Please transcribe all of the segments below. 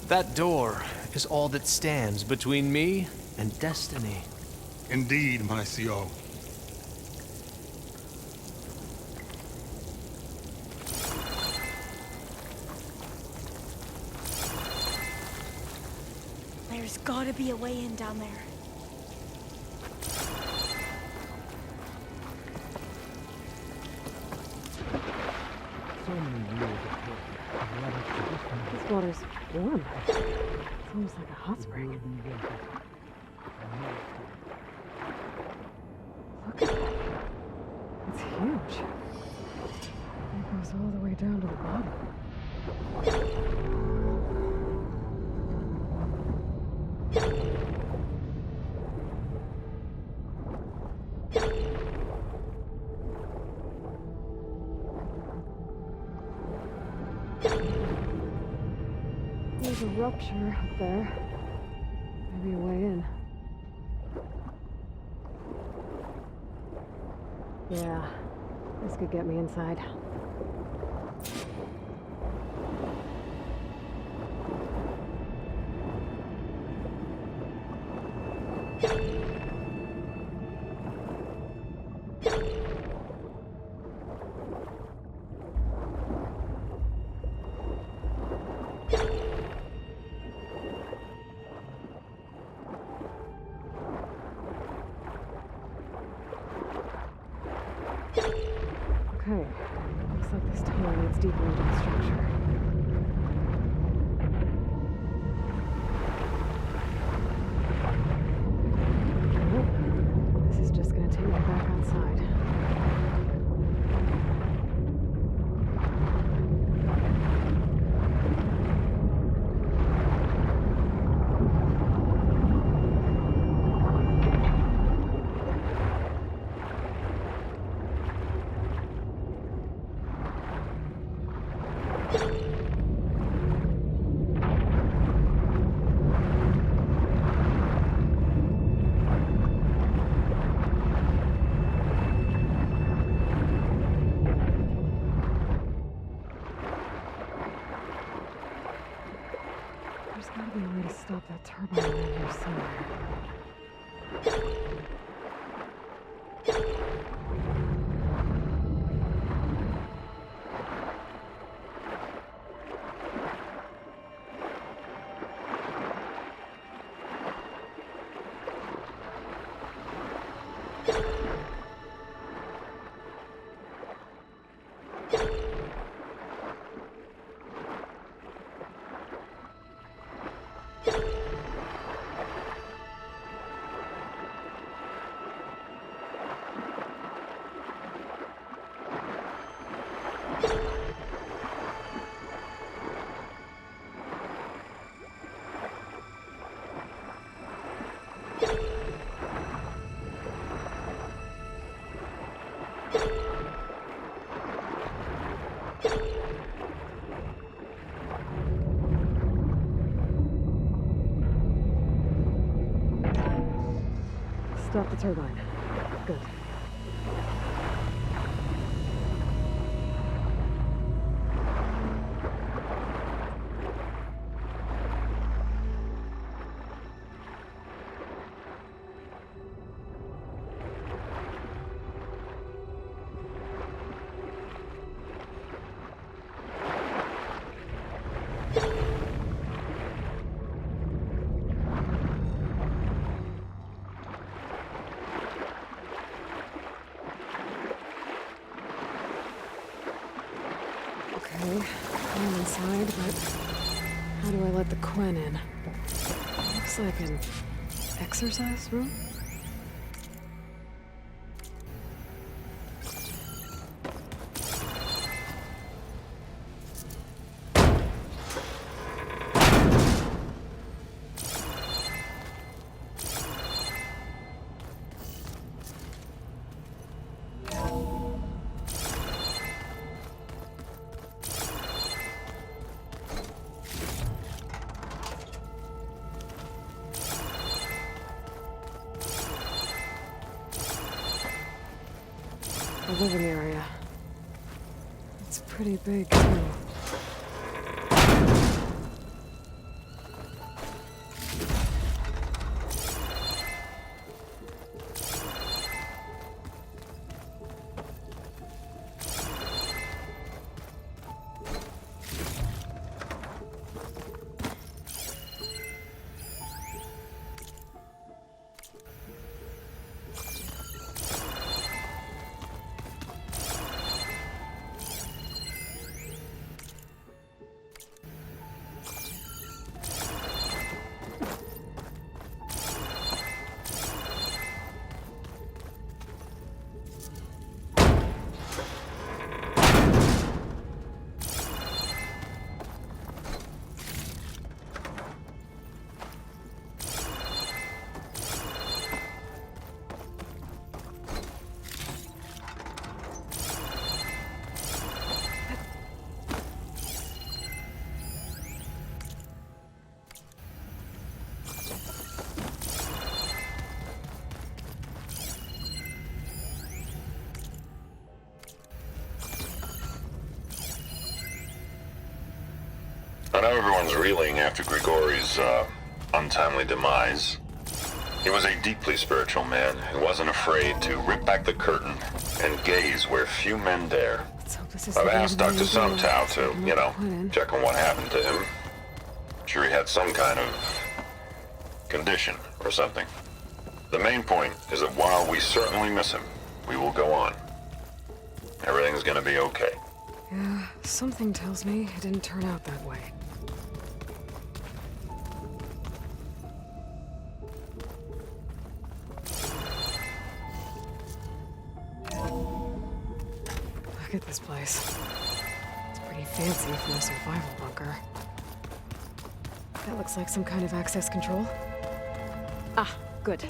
That door is all that stands between me and destiny. Indeed, my CO. There's gotta be a way in down there. This water's warm. It's almost like a hot spring. Look at that. It's huge. It goes all the way down to the bottom. There's a rupture up there. Maybe a way in. Yeah, this could get me inside. Okay, looks like this tunnel leads deeper into the structure. Nope. This is just gonna take me back outside. There's gotta be a way to stop that turbine around here somewhere. Stop the turbine. Good. Okay, I'm inside, but how do I let the Quen in? Looks like an exercise room? The living area. It's pretty big, too. ones reeling after Grigori's, untimely demise. He was a deeply spiritual man who wasn't afraid to rip back the curtain and gaze where few men dare. Let's hope this is I've the asked end of Dr. the Sumtow video. to, you know, check on what happened to him. Sure he had some kind of condition or something. The main point is that while we certainly miss him, we will go on. Everything's gonna be okay. Yeah, something tells me it didn't turn out that way. Look at this place. It's pretty fancy for a survival bunker. That looks like some kind of access control. Ah, good.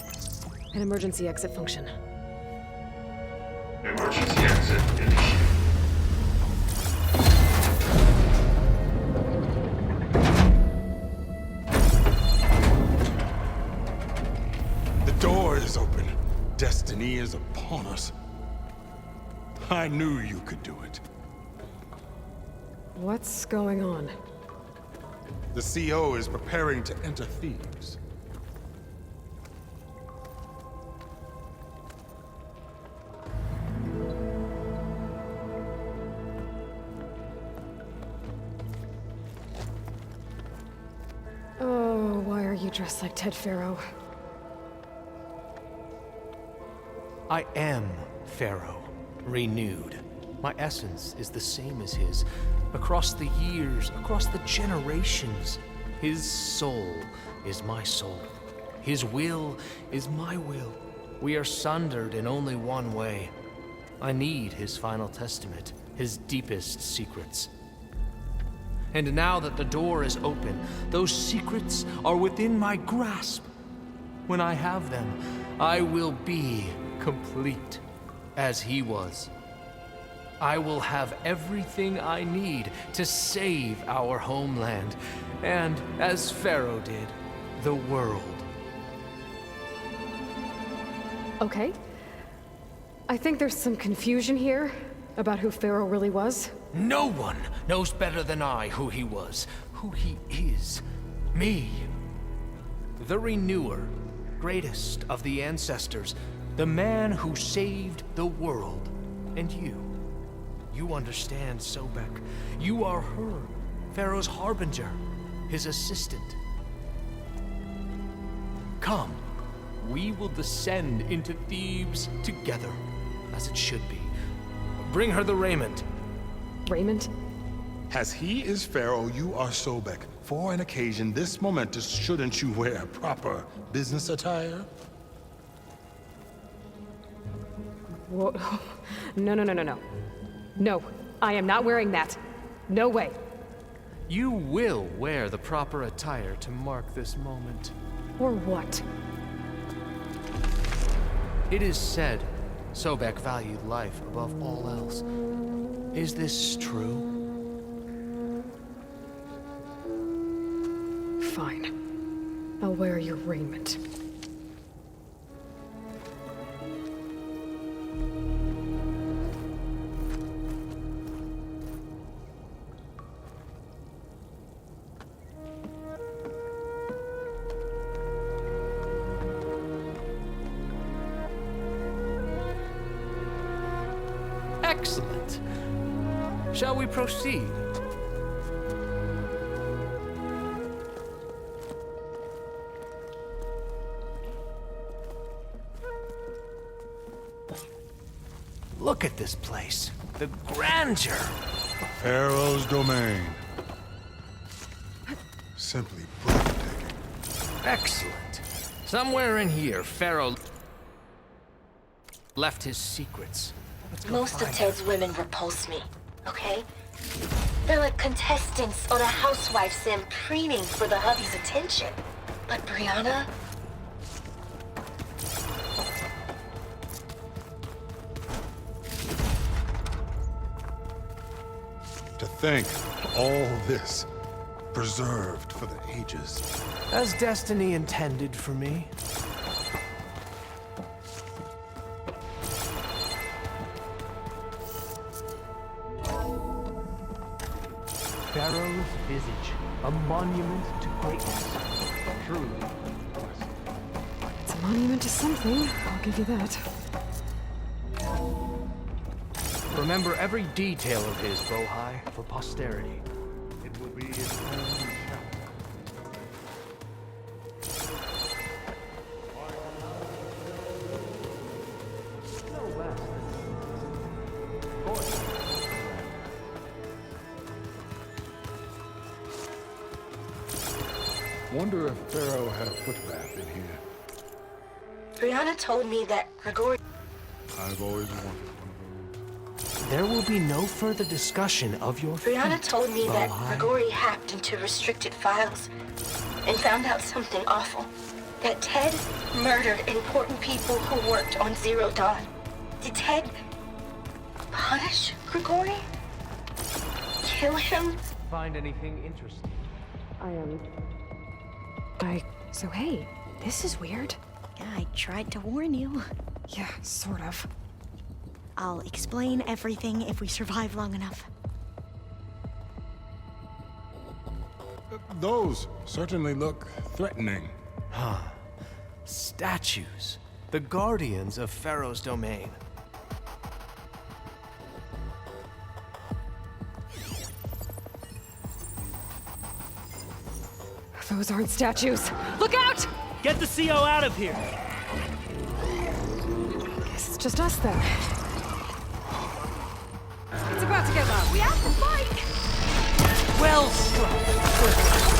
An emergency exit function. Emergency exit initiated. The door is open. Destiny is upon us. I knew you could do it. What's going on? The CO is preparing to enter Thebes. Oh, why are you dressed like Ted Pharaoh? I am Pharaoh, renewed. My essence is the same as his. Across the years, across the generations, his soul is my soul. His will is my will. We are sundered in only one way. I need his final testament, his deepest secrets. And now that the door is open, those secrets are within my grasp. When I have them, I will be complete, as he was. I will have everything I need to save our homeland, and, as Pharaoh did, the world. Okay. I think there's some confusion here about who Pharaoh really was. No one knows better than I who he was, who he is. Me. The Renewer, greatest of the ancestors, the man who saved the world. And you. You understand, Sobek. You are her, Pharaoh's harbinger, his assistant. Come, we will descend into Thebes together, as it should be. Bring her the raiment. Raymond? As he is Pharaoh, you are Sobek. For an occasion this momentous, shouldn't you wear proper business attire? Whoa. No, no, no, no, no. No, I am not wearing that. No way. You will wear the proper attire to mark this moment. Or what? It is said Sobek valued life above all else. Is this true? Fine. I'll wear your raiment. Excellent. Shall we proceed? Look at this place. The grandeur. Pharaoh's domain. Simply breathtaking. Excellent. Somewhere in here, Pharaoh left his secrets. Let's go Most of find Ted's women repulse me, okay? They're like contestants on a housewife sim preening for the hubby's attention. But Brianna? To think, all this preserved for the ages. As destiny intended for me. Pharaoh's visage. A monument to greatness. Truly. It's a monument to something, I'll give you that. Remember every detail of his, Bohai, for posterity. It will be its own chapter. No less Wonder if Pharaoh had a footbath in here. Brianna told me that Grigori. I've always wanted one of those. There will be no further discussion of your Brianna feat, told me that Bohai. Grigori hacked into restricted files and found out something awful. That Ted murdered important people who worked on Zero Dawn. Did Ted punish Grigori? Kill him? Find anything interesting? So hey, this is weird. Yeah, I tried to warn you. Yeah, sort of. I'll explain everything if we survive long enough. Those certainly look threatening. Statues. The guardians of Pharaoh's domain. Those aren't statues. Look out! Get the CO out of here! Guess it's just us then. It's about to get loud. We have to fight! Well struck!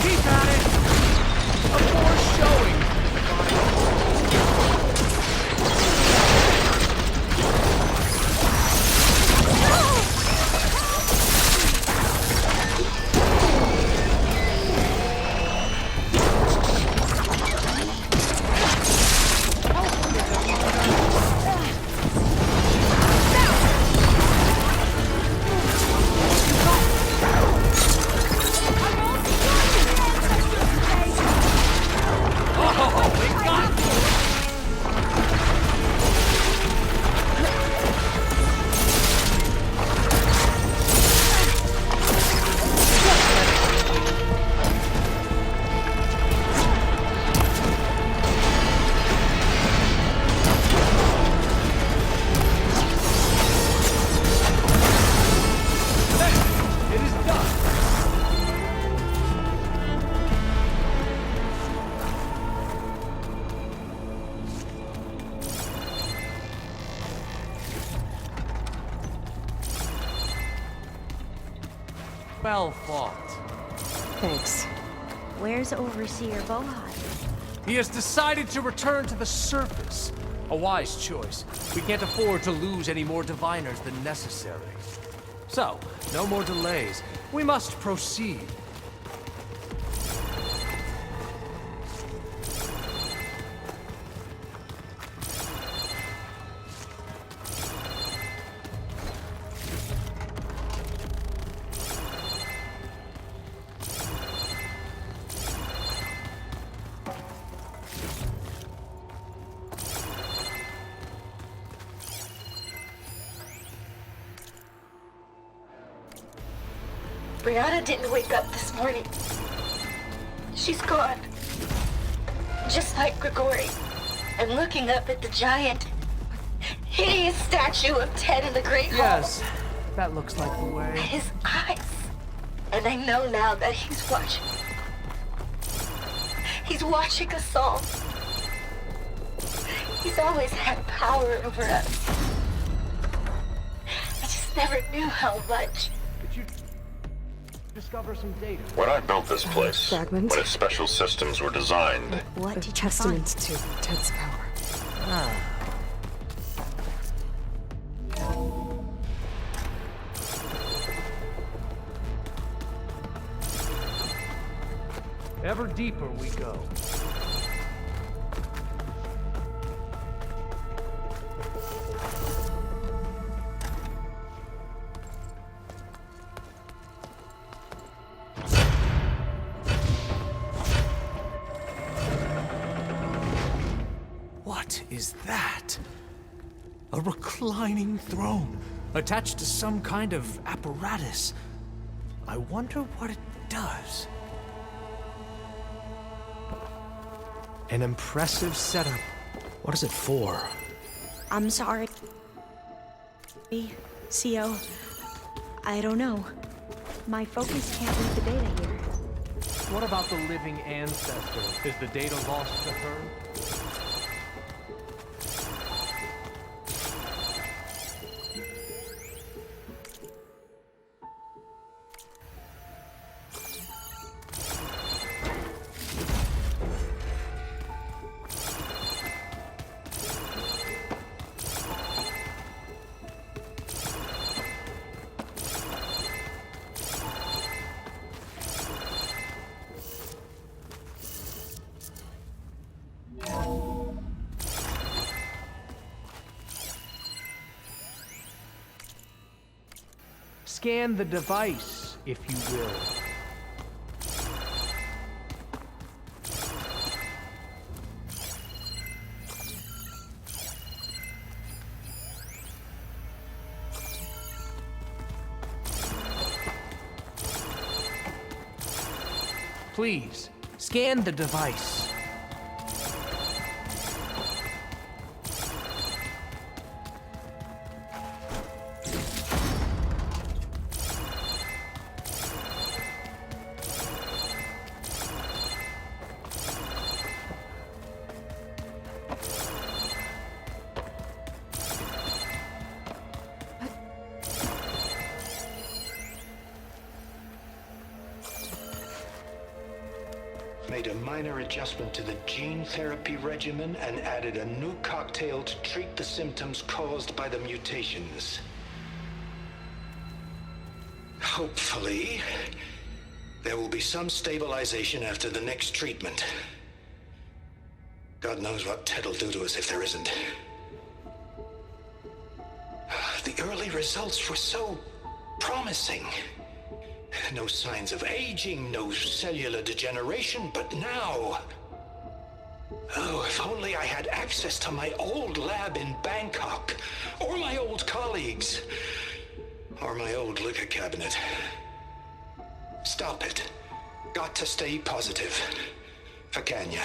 Keep at it! A force showing! It is done! Well fought. Thanks. Where's Overseer Bohai? He has decided to return to the surface. A wise choice. We can't afford to lose any more diviners than necessary. So, no more delays. We must proceed. Brianna didn't wake up this morning. She's gone. Just like Grigori. I'm looking up at the giant, hideous statue of Ted in the Great Hall. Yes, that looks like the way. His eyes. And I know now that he's watching. He's watching us all. He's always had power over us. I just never knew how much. Did you discover some data? When I built this place, fragment. when its special systems were designed, What A did you testament find? to Ted's power. Ever deeper we go. is that? A reclining throne, attached to some kind of apparatus. I wonder what it does. An impressive setup. What is it for? I'm sorry. CO. I don't know. My focus can't read the data here. What about the living ancestor? Is the data lost to her? Scan the device, if you will. Please, scan the device. Made a minor adjustment to the gene therapy regimen and added a new cocktail to treat the symptoms caused by the mutations. Hopefully, there will be some stabilization after the next treatment. God knows what Ted will do to us if there isn't. The early results were so promising. No signs of aging, no cellular degeneration, but now... Oh, if only I had access to my old lab in Bangkok, or my old colleagues, or my old liquor cabinet. Stop it. Got to stay positive. For Kenya.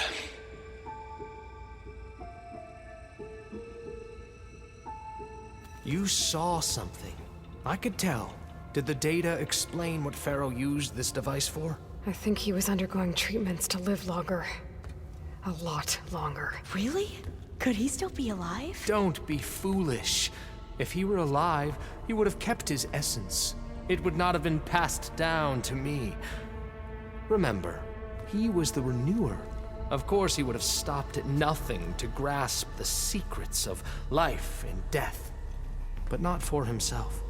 You saw something. I could tell. Did the data explain what Pharaoh used this device for? I think he was undergoing treatments to live longer. A lot longer. Really? Could he still be alive? Don't be foolish. If he were alive, he would have kept his essence. It would not have been passed down to me. Remember, he was the renewer. Of course, he would have stopped at nothing to grasp the secrets of life and death. But not for himself.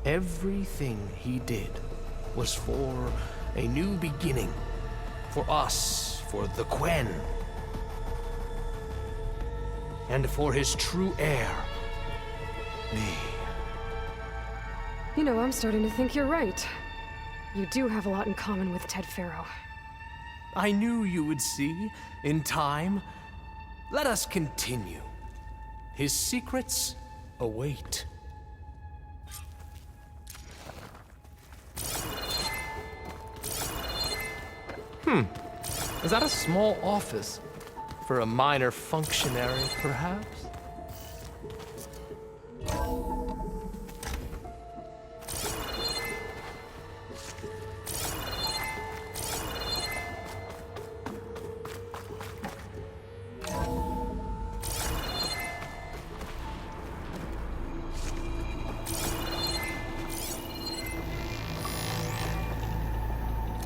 Everything he did was for a new beginning. For us, for the Quen. And for his true heir, me. You know, I'm starting to think you're right. You do have a lot in common with Ted Pharaoh. I knew you would see, in time. Let us continue. His secrets await. Is that a small office? For a minor functionary, perhaps?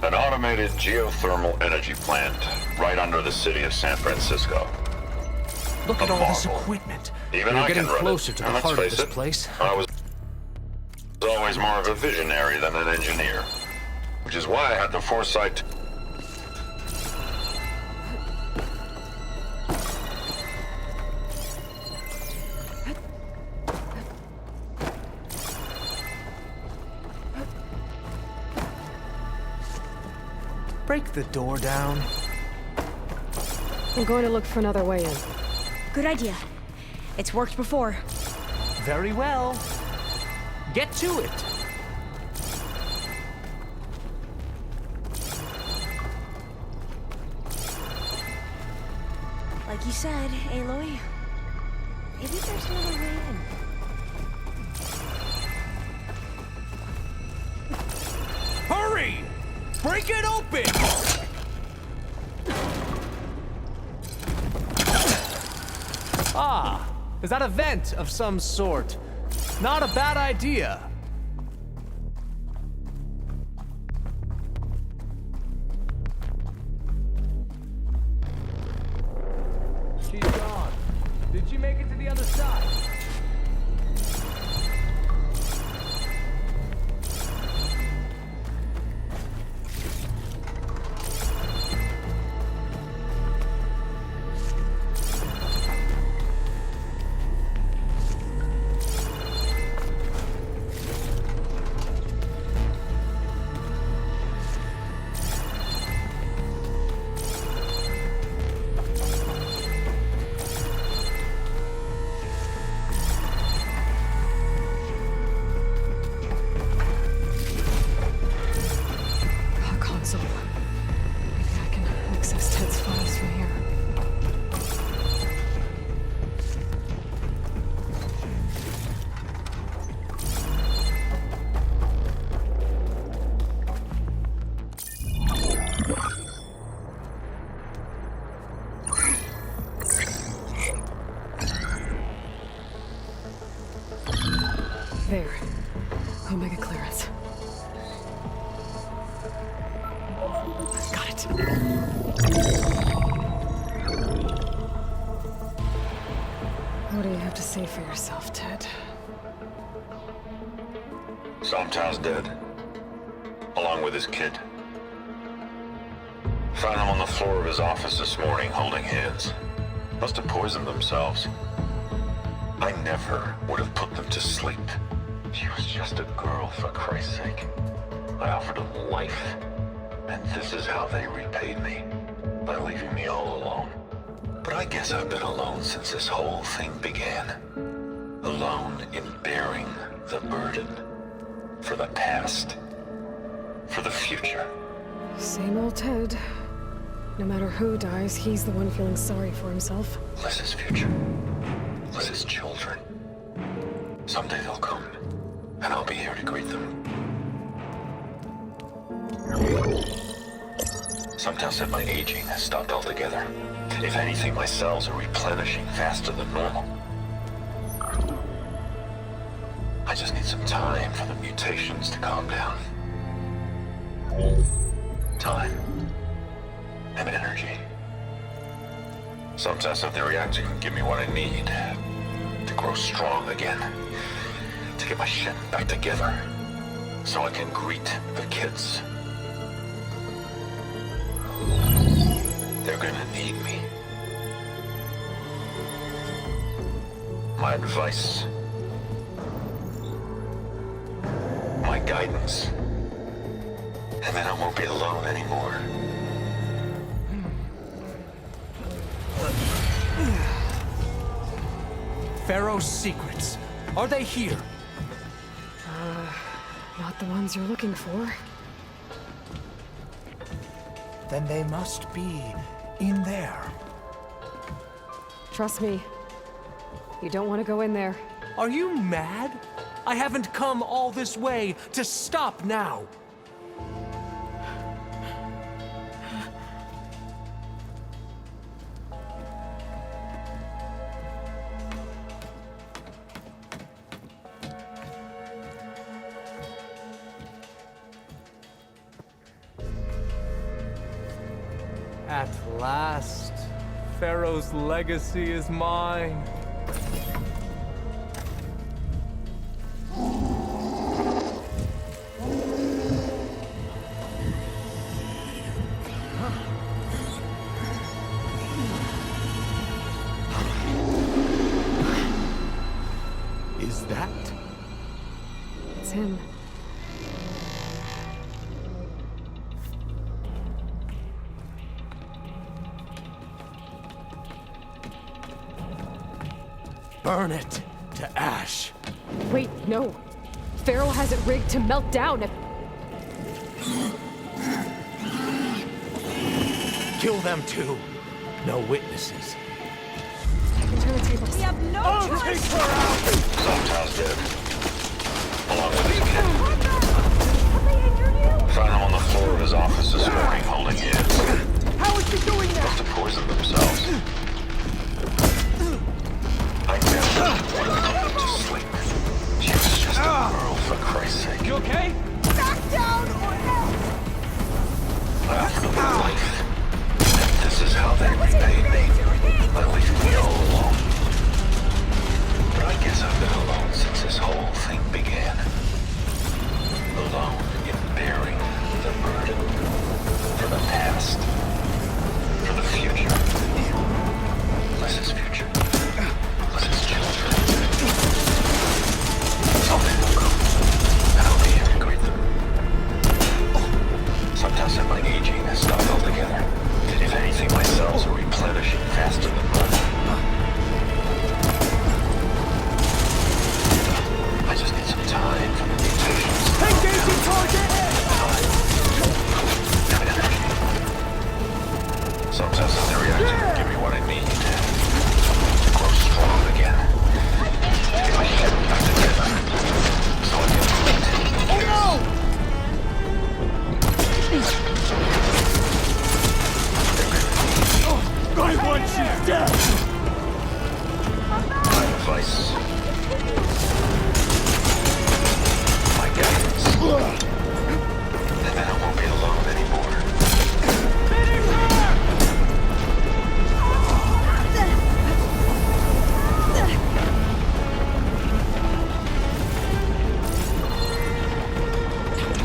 An automated geothermal energy plant right under the city of San Francisco. Look at A all this marvel. equipment. Even We're I getting can run closer it. to the And let's heart of face this it, place. I was always more of a visionary than an engineer, which is why I had the foresight to... Break the door down. I'm going to look for another way in. Good idea. It's worked before. Very well. Get to it. Like you said, Aloy, maybe there's another way in. Hurry! Break it open! Ah, is that a vent of some sort? Not a bad idea. She's gone. Did she make it to the other side? Console. Maybe I can access Ted's files from here. There. Omega clearance. Got it. What do you have to say for yourself, Ted? Sometimes dead, along with his kid. Found them on the floor of his office this morning, holding hands. Must have poisoned themselves. I never would have put them to sleep. She was just a girl, for Christ's sake. I offered them life, and this is how they repaid me, by leaving me all alone. But I guess I've been alone since this whole thing began. Alone in bearing the burden. For the past. For the future. Same old Ted. No matter who dies, he's the one feeling sorry for himself. Liz's future. Liz's children. Someday they'll come, and I'll be here to greet them. Some tell said my aging has stopped altogether. If anything, my cells are replenishing faster than normal. I just need some time for the mutations to calm down. Time. And energy. Some tests of the reactor can give me what I need to grow strong again. To get my shit back together. So I can greet the kids. They're gonna need me. My advice. My guidance. And then I won't be alone anymore. Pharaoh's secrets. Are they here? Not the ones you're looking for. Then they must be in there. Trust me. You don't want to go in there. Are you mad? I haven't come all this way to stop now. At last, Pharaoh's legacy is mine. Is that? It's him. burn it to ash. Wait, no. Pharaoh has it rigged to melt down if... Kill them too. No witnesses. I can turn the tables. We have no choice! Sometimes dead. Along with his kid. Have they injured you? Found him on the floor of his office this morning holding kids. How is she doing Must have poisoned themselves. I never wanted to put them to sleep. She was just a girl, for Christ's sake. You okay? Back down or else! I offered them my life. And this is how they repaid me. By leaving me all alone. But I guess I've been alone since this whole thing began. Alone in bearing the burden. For the past. For the future. Liz's future. Liz's children. Someday they'll come. And I'll be here to greet them. Sometimes I'm like aging and stuff altogether. If anything, my cells are replenishing faster than blood. I just need some time for the mutations. Engaging target! Time and energy. Sometimes the reactor can give me what I need to grow strong again. Get my shit back together so I can continue the years. I want you dead! My advice. My guidance. And then I won't be alone anymore.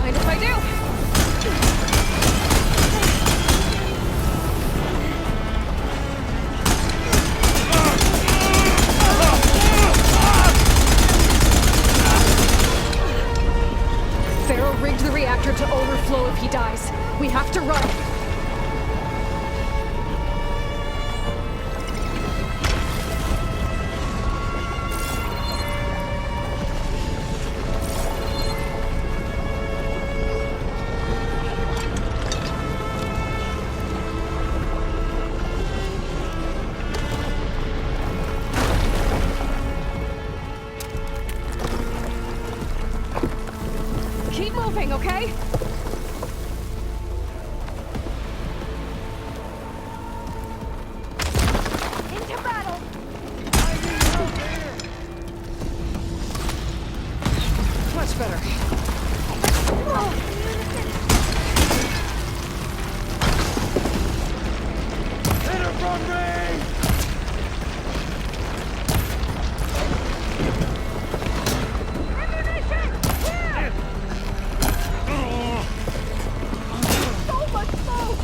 Mind if I do? Pharaoh rigged the reactor to overflow if he dies. We have to run. Keep moving, okay? Into battle! Much better. Hit her from me! So much smoke!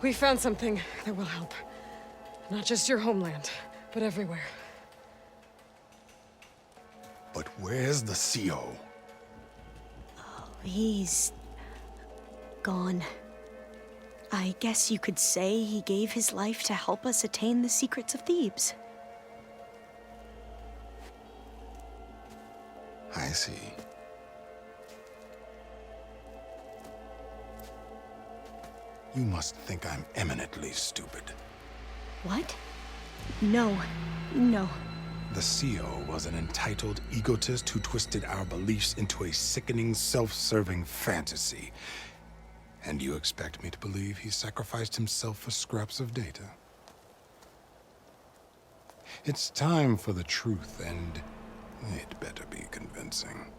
We found something that will help. Not just your homeland, but everywhere. But where's the CO? He's gone. I guess you could say he gave his life to help us attain the secrets of Thebes. I see. You must think I'm eminently stupid. What? No. No. The CO was an entitled egotist who twisted our beliefs into a sickening, self-serving fantasy. And you expect me to believe he sacrificed himself for scraps of data? It's time for the truth, and it better be convincing.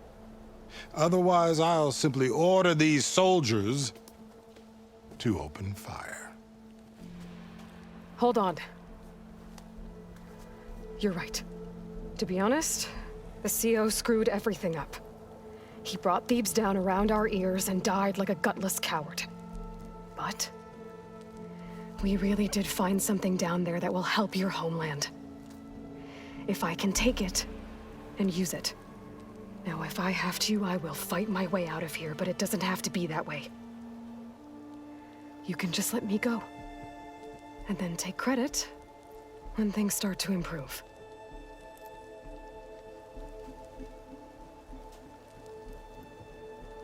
Otherwise, I'll simply order these soldiers to open fire. Hold on. You're right. To be honest, the CO screwed everything up. He brought Thebes down around our ears and died like a gutless coward. But we really did find something down there that will help your homeland. If I can take it and use it. Now, if I have to, I will fight my way out of here, but it doesn't have to be that way. You can just let me go. And then take credit when things start to improve.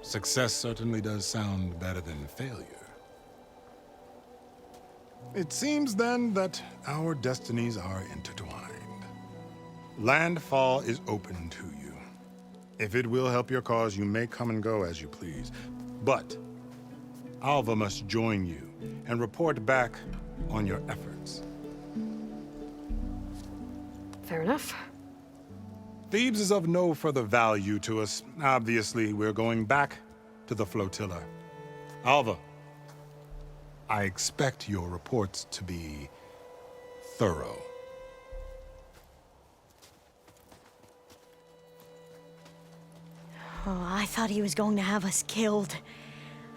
Success certainly does sound better than failure. It seems then that our destinies are intertwined. Landfall is open to you. If it will help your cause, you may come and go as you please. But Alva must join you and report back on your efforts. Fair enough. Thebes is of no further value to us. Obviously, we're going back to the flotilla. Alva, I expect your reports to be thorough. Oh, I thought he was going to have us killed.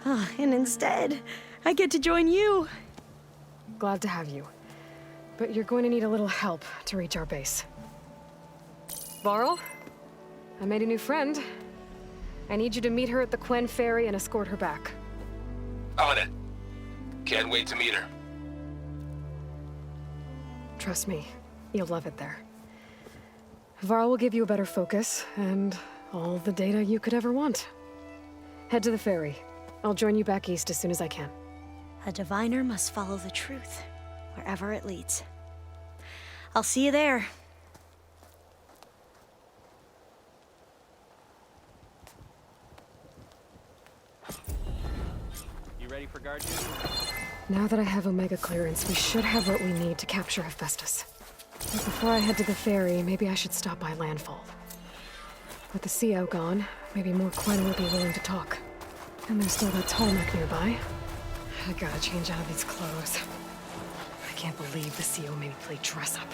And instead, I get to join you. Glad to have you. But you're going to need a little help to reach our base. Varl, I made a new friend. I need you to meet her at the Quen Ferry and escort her back. On it. Can't wait to meet her. Trust me, you'll love it there. Varl will give you a better focus, and all the data you could ever want. Head to the ferry. I'll join you back east as soon as I can. A diviner must follow the truth, wherever it leads. I'll see you there. You ready for guard duty? Now that I have Omega clearance, we should have what we need to capture Hephaestus. But before I head to the ferry, maybe I should stop by Landfall. With the CO gone, maybe more Quen will be willing to talk. And there's still that Tallneck nearby. I gotta change out of these clothes. I can't believe the CO made me play dress up.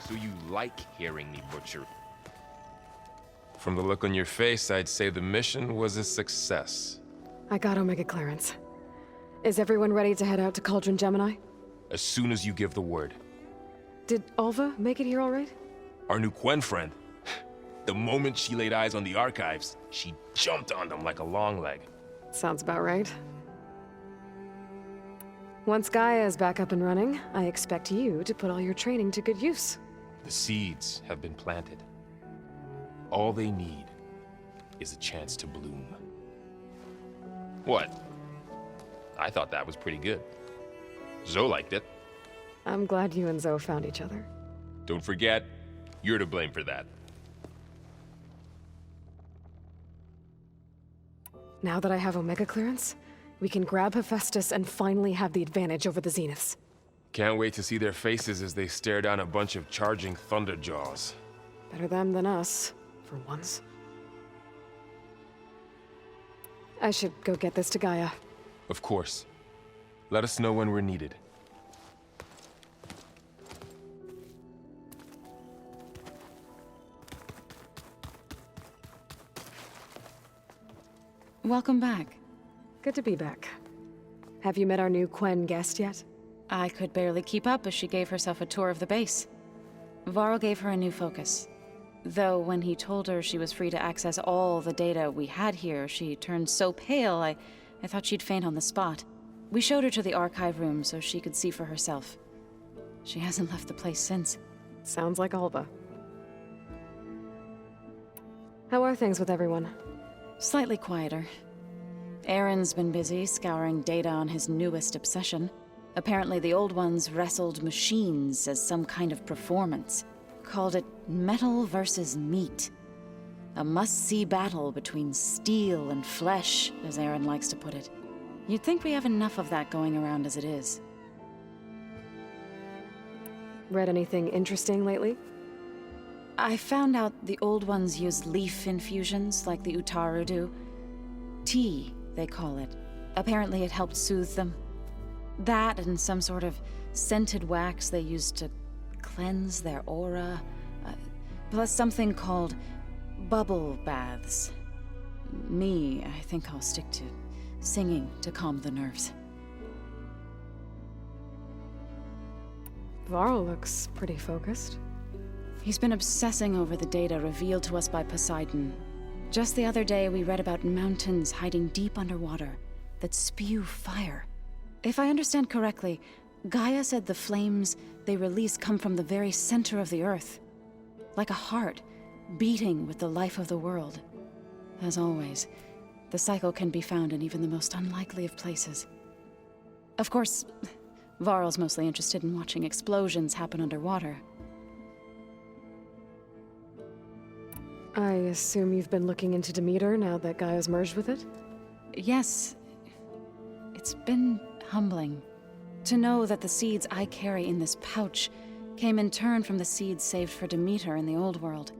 So you like hearing me butcher? From the look on your face, I'd say the mission was a success. I got Omega clearance. Is everyone ready to head out to Cauldron Gemini? As soon as you give the word. Did Alva make it here all right? Our new Quen friend. The moment she laid eyes on the archives, she jumped on them like a long leg. Sounds about right. Once Gaia is back up and running, I expect you to put all your training to good use. The seeds have been planted. All they need is a chance to bloom. What? I thought that was pretty good. Zoe liked it. I'm glad you and Zoe found each other. Don't forget, you're to blame for that. Now that I have Omega clearance, we can grab Hephaestus and finally have the advantage over the Zeniths. Can't wait to see their faces as they stare down a bunch of charging Thunderjaws. Better them than us, for once. I should go get this to Gaia. Of course. Let us know when we're needed. Welcome back. Good to be back. Have you met our new Quen guest yet? I could barely keep up as she gave herself a tour of the base. Varl gave her a new focus. Though when he told her she was free to access all the data we had here, she turned so pale I thought she'd faint on the spot. We showed her to the archive room so she could see for herself. She hasn't left the place since. Sounds like Alva. How are things with everyone? Slightly quieter. Aaron's been busy scouring data on his newest obsession. Apparently the old ones wrestled machines as some kind of performance. Called it metal versus meat. A must-see battle between steel and flesh, as Aaron likes to put it. You'd think we have enough of that going around as it is. Read anything interesting lately? I found out the old ones use leaf infusions like the Utaru do. Tea, they call it. Apparently it helped soothe them. That and some sort of scented wax they used to cleanse their aura. Plus something called bubble baths. I think I'll stick to singing to calm the nerves. Varl looks pretty focused. He's been obsessing over the data revealed to us by Poseidon. Just the other day, we read about mountains hiding deep underwater that spew fire. If I understand correctly, Gaia said the flames they release come from the very center of the Earth. Like a heart, beating with the life of the world. As always, the cycle can be found in even the most unlikely of places. Of course, Varl's mostly interested in watching explosions happen underwater. I assume you've been looking into Demeter now that Gaia's merged with it? Yes. It's been humbling. To know that the seeds I carry in this pouch came in turn from the seeds saved for Demeter in the old world.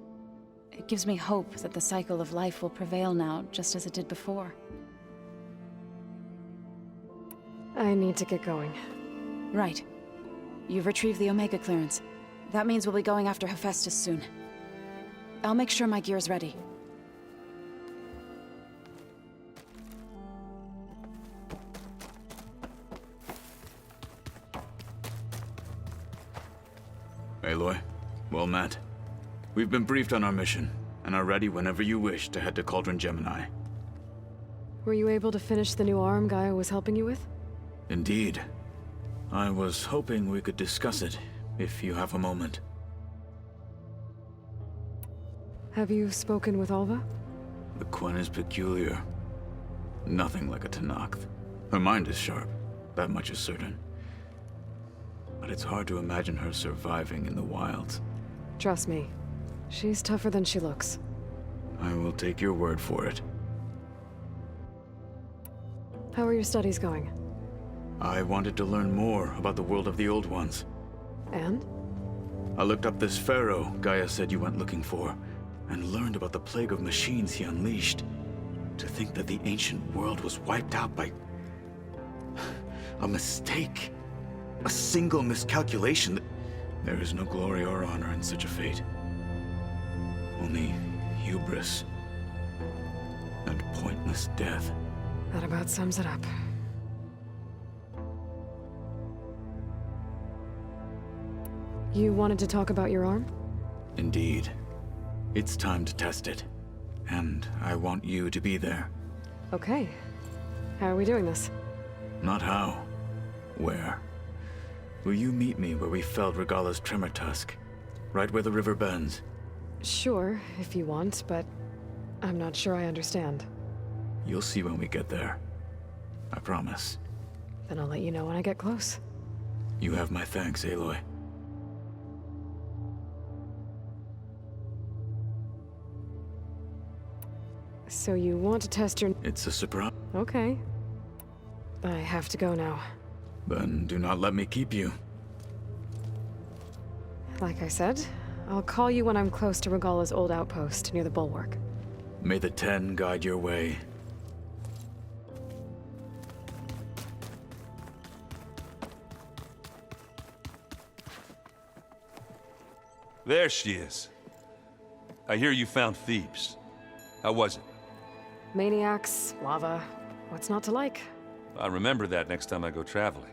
It gives me hope that the cycle of life will prevail now, just as it did before. I need to get going. Right. You've retrieved the Omega clearance. That means we'll be going after Hephaestus soon. I'll make sure my gear's ready. Aloy, well met. We've been briefed on our mission, and are ready whenever you wish to head to Cauldron Gemini. Were you able to finish the new arm Gaia was helping you with? Indeed. I was hoping we could discuss it, if you have a moment. Have you spoken with Alva? The Quen is peculiar. Nothing like a Tenakth. Her mind is sharp, that much is certain. But it's hard to imagine her surviving in the wilds. Trust me, she's tougher than she looks. I will take your word for it. How are your studies going? I wanted to learn more about the world of the Old Ones. And? I looked up this pharaoh Gaia said you went looking for, and learned about the plague of machines he unleashed. To think that the ancient world was wiped out by a mistake. A single miscalculation. There is no glory or honor in such a fate. Only hubris and pointless death. That about sums it up. You wanted to talk about your arm? Indeed. It's time to test it. And I want you to be there. Okay. How are we doing this? Not how. Where? Will you meet me where we felled Regala's tremor tusk? Right where the river bends? Sure, if you want, but I'm not sure I understand. You'll see when we get there. I promise. Then I'll let you know when I get close. You have my thanks, Aloy. So you want to test your... It's a surprise. Okay. I have to go now. Then do not let me keep you. Like I said, I'll call you when I'm close to Regala's old outpost near the bulwark. May the Ten guide your way. There she is. I hear you found Thebes. How was it? Maniacs, lava, what's not to like? I'll remember that next time I go traveling.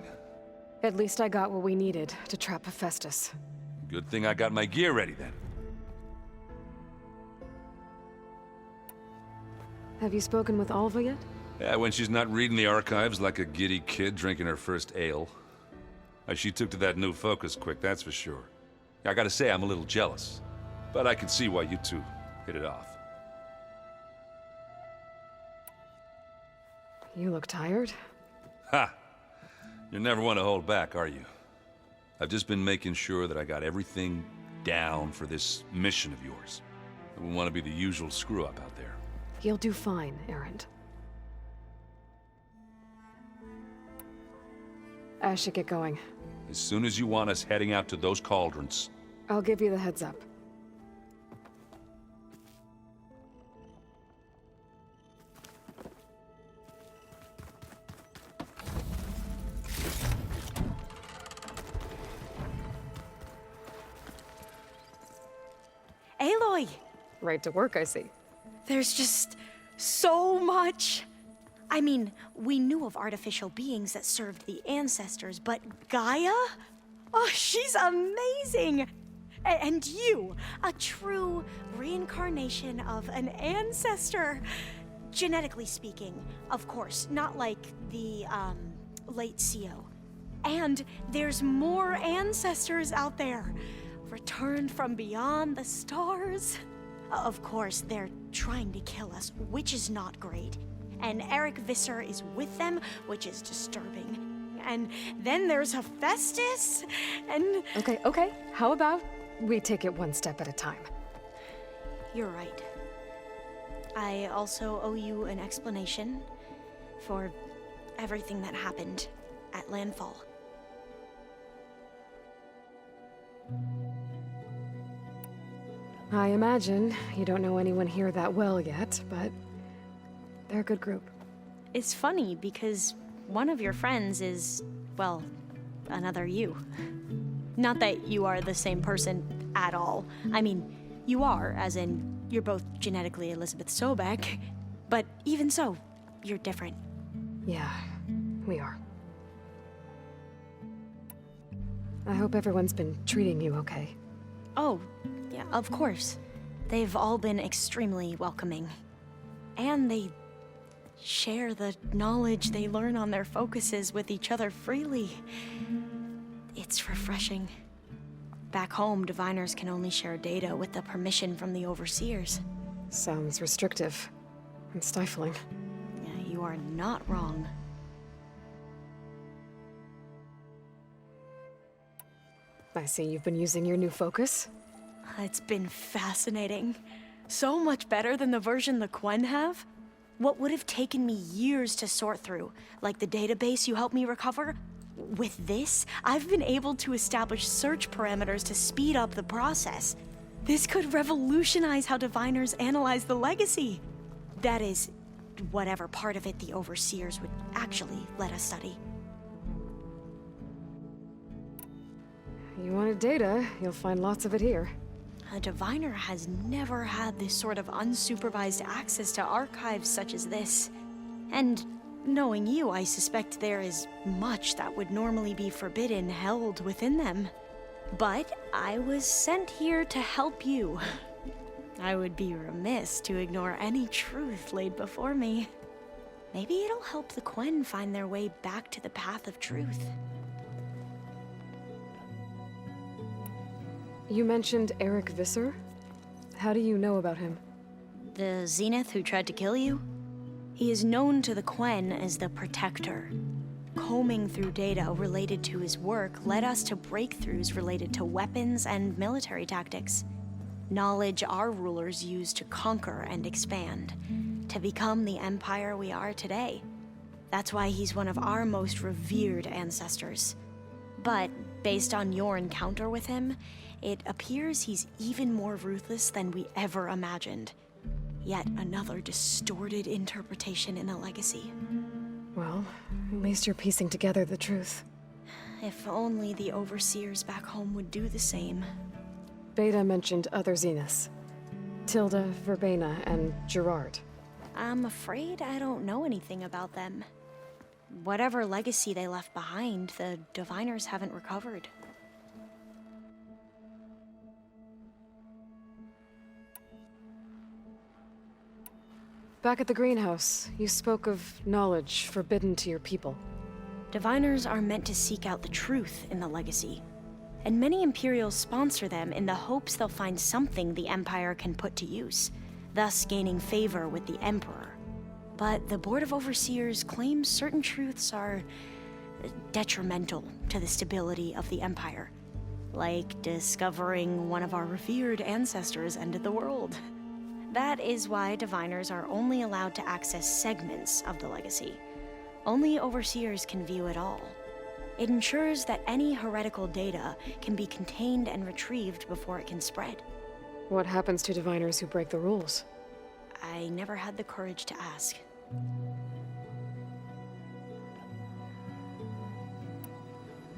At least I got what we needed to trap Hephaestus. Good thing I got my gear ready then. Have you spoken with Alva yet? Yeah, when she's not reading the archives like a giddy kid drinking her first ale. She took to that new focus quick, that's for sure. I gotta say, I'm a little jealous. But I can see why you two hit it off. You look tired. Ha! You never want to hold back, are you? I've just been making sure that I got everything down for this mission of yours. I wouldn't want to be the usual screw-up out there. You'll do fine, Erend. I should get going. As soon as you want us heading out to those cauldrons. I'll give you the heads up. Aloy! Right to work, I see. There's just so much. I mean, we knew of artificial beings that served the ancestors, but Gaia? Oh, she's amazing! And you, a true reincarnation of an ancestor. Genetically speaking, of course, not like the, late CO. And there's more ancestors out there, returned from beyond the stars. Of course, they're trying to kill us, which is not great. And Eric Visser is with them, which is disturbing. And then there's Hephaestus, and... Okay. How about we take it one step at a time? You're right. I also owe you an explanation for everything that happened at Landfall. I imagine you don't know anyone here that well yet, but they're a good group. It's funny because one of your friends is, well, another you. Not that you are the same person at all. I mean, you are, as in, you're both genetically Elizabeth Sobek, but even so, you're different. Yeah, we are. I hope everyone's been treating you okay. Oh, yeah, of course. They've all been extremely welcoming. And they share the knowledge they learn on their focuses with each other freely. It's refreshing. Back home, diviners can only share data with the permission from the overseers. Sounds restrictive and stifling. Yeah, you are not wrong. I see you've been using your new focus. It's been fascinating. So much better than the version the Quen have. What would have taken me years to sort through, like the database you helped me recover, with this, I've been able to establish search parameters to speed up the process. This could revolutionize how diviners analyze the legacy. That is, whatever part of it the overseers would actually let us study. You wanted data, you'll find lots of it here. A diviner has never had this sort of unsupervised access to archives such as this. And knowing you, I suspect there is much that would normally be forbidden held within them. But I was sent here to help you. I would be remiss to ignore any truth laid before me. Maybe it'll help the Quen find their way back to the path of truth. You mentioned Eric Visser? How do you know about him? The Zenith who tried to kill you? He is known to the Quen as the Protector. Combing through data related to his work led us to breakthroughs related to weapons and military tactics. Knowledge our rulers used to conquer and expand, to become the empire we are today. That's why he's one of our most revered ancestors. But based on your encounter with him, it appears he's even more ruthless than we ever imagined. Yet another distorted interpretation in the legacy. Well, at least you're piecing together the truth. If only the overseers back home would do the same. Beta mentioned other Zeniths. Tilda, Verbena, and Gerard. I'm afraid I don't know anything about them. Whatever legacy they left behind, the Diviners haven't recovered. Back at the greenhouse, you spoke of knowledge forbidden to your people. Diviners are meant to seek out the truth in the legacy, and many Imperials sponsor them in the hopes they'll find something the Empire can put to use, thus gaining favor with the Emperor. But the Board of Overseers claims certain truths are detrimental to the stability of the Empire, like discovering one of our revered ancestors ended the world. That is why Diviners are only allowed to access segments of the legacy. Only Overseers can view it all. It ensures that any heretical data can be contained and retrieved before it can spread. What happens to Diviners who break the rules? I never had the courage to ask.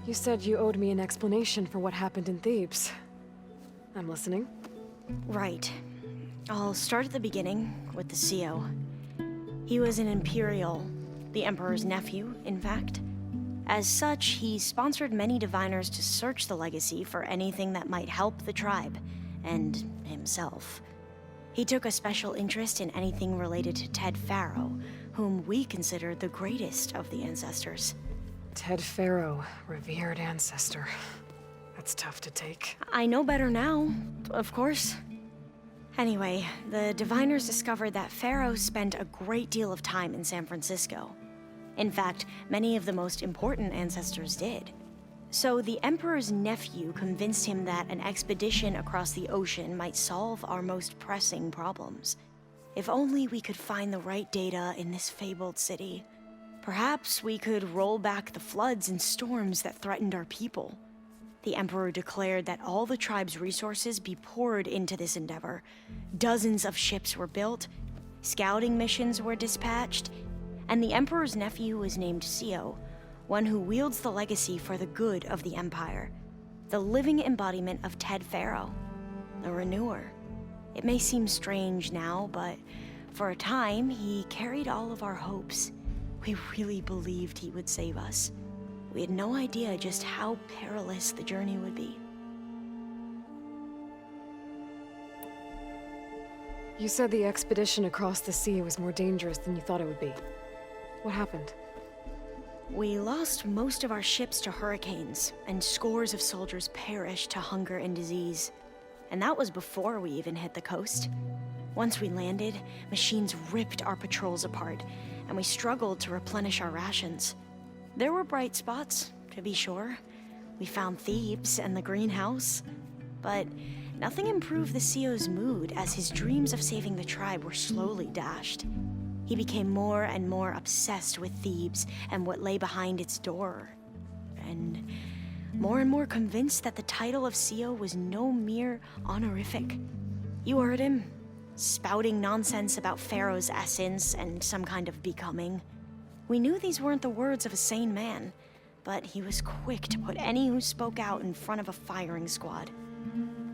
You said you owed me an explanation for what happened in Thebes. I'm listening. Right. I'll start at the beginning, with the CO. He was an Imperial, the Emperor's nephew, in fact. As such, he sponsored many Diviners to search the legacy for anything that might help the tribe, and himself. He took a special interest in anything related to Ted Faro, whom we consider the greatest of the ancestors. Ted Faro, revered ancestor. That's tough to take. I know better now, of course. Anyway, the Diviners discovered that Faro spent a great deal of time in San Francisco. In fact, many of the most important ancestors did. So the Emperor's nephew convinced him that an expedition across the ocean might solve our most pressing problems. If only we could find the right data in this fabled city. Perhaps we could roll back the floods and storms that threatened our people. The Emperor declared that all the tribe's resources be poured into this endeavor. Dozens of ships were built, scouting missions were dispatched, and the Emperor's nephew was named CO, one who wields the legacy for the good of the Empire, the living embodiment of Ted Faro, the Renewer. It may seem strange now, but for a time, he carried all of our hopes. We really believed he would save us. We had no idea just how perilous the journey would be. You said the expedition across the sea was more dangerous than you thought it would be. What happened? We lost most of our ships to hurricanes, and scores of soldiers perished to hunger and disease. And that was before we even hit the coast. Once we landed, machines ripped our patrols apart, and we struggled to replenish our rations. There were bright spots, to be sure. We found Thebes and the greenhouse. But nothing improved the CO's mood as his dreams of saving the tribe were slowly dashed. He became more and more obsessed with Thebes and what lay behind its door. And more convinced that the title of CO was no mere honorific. You heard him, spouting nonsense about Pharaoh's essence and some kind of becoming. We knew these weren't the words of a sane man, but he was quick to put any who spoke out in front of a firing squad.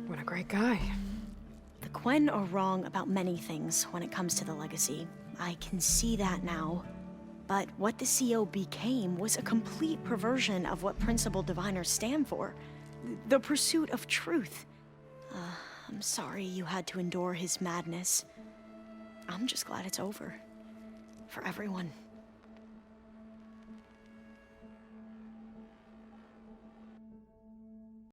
What a great guy. The Quen are wrong about many things when it comes to the legacy. I can see that now. But what the CO became was a complete perversion of what principal diviners stand for. the pursuit of truth. I'm sorry you had to endure his madness. I'm just glad it's over. For everyone.